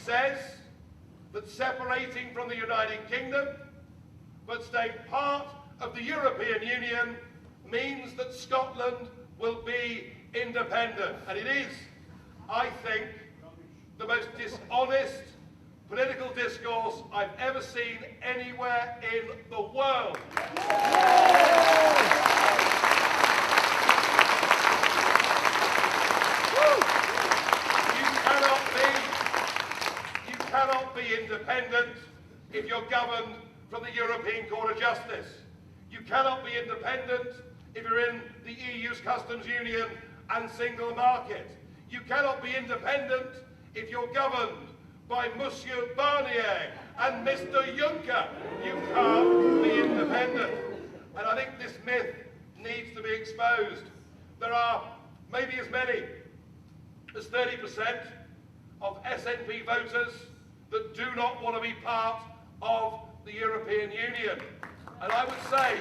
says that separating from the United Kingdom, but staying part of the European Union, means that Scotland will be independent. And it is, I think, the most dishonest political discourse I've ever seen anywhere in the world. You cannot be independent if you're governed from the European Court of Justice. You cannot be independent if you're in the EU's customs union and single market. You cannot be independent if you're governed by Monsieur Barnier and Mr. Juncker. You can't be independent. And I think this myth needs to be exposed. There are maybe as many as 30% of SNP voters that do not want to be part of the European Union. And I would say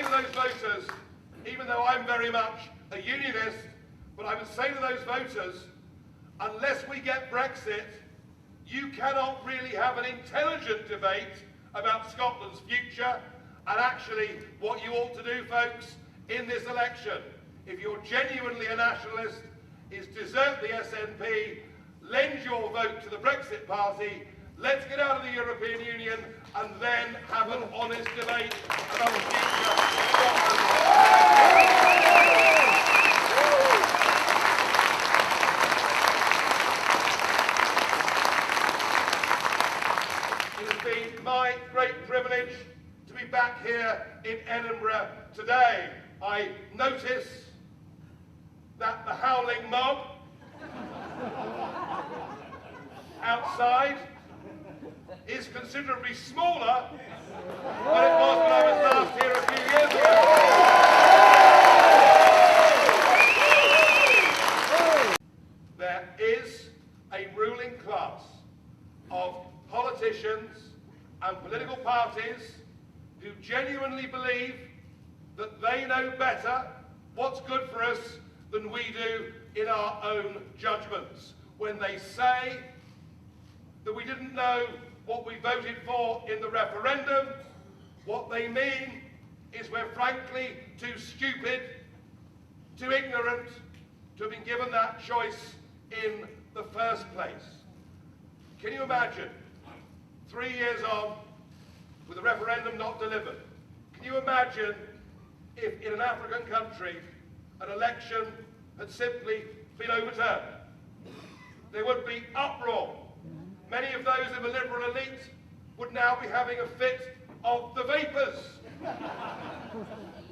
to those voters, even though I'm very much a unionist, but I would say to those voters, unless we get Brexit, you cannot really have an intelligent debate about Scotland's future. And actually, what you ought to do, folks, in this election, if you're genuinely a nationalist, is desert the SNP, lend your vote to the Brexit Party, let's get out of the European Union, and then have an honest debate about the future of Scotland. It has been my great privilege to be back here in Edinburgh today. I notice that the howling mob outside is considerably smaller than it was when I was last here a few years ago. There is a ruling class of politicians and political parties who genuinely believe that they know better what's good for us than we do in our own judgments. When they say that we didn't know what we voted for in the referendum, what they mean is we're frankly too stupid, too ignorant to have been given that choice in the first place. Can you imagine, 3 years on, with the referendum not delivered, can you imagine if in an African country an election had simply been overturned? There would be uproar. Many of those in the liberal elite would now be having a fit of the vapours.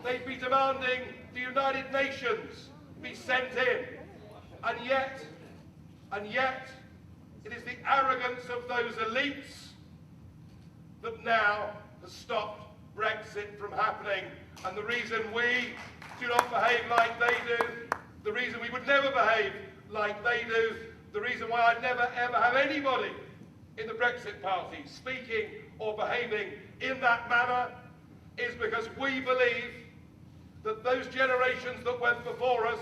They'd be demanding the United Nations be sent in. And yet, it is the arrogance of those elites that now has stopped Brexit from happening. And the reason we do not behave like they do, the reason we would never behave like they do, the reason why I'd never ever have anybody in the Brexit Party speaking or behaving in that manner is because we believe that those generations that went before us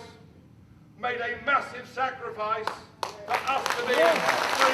made a massive sacrifice for us to be free.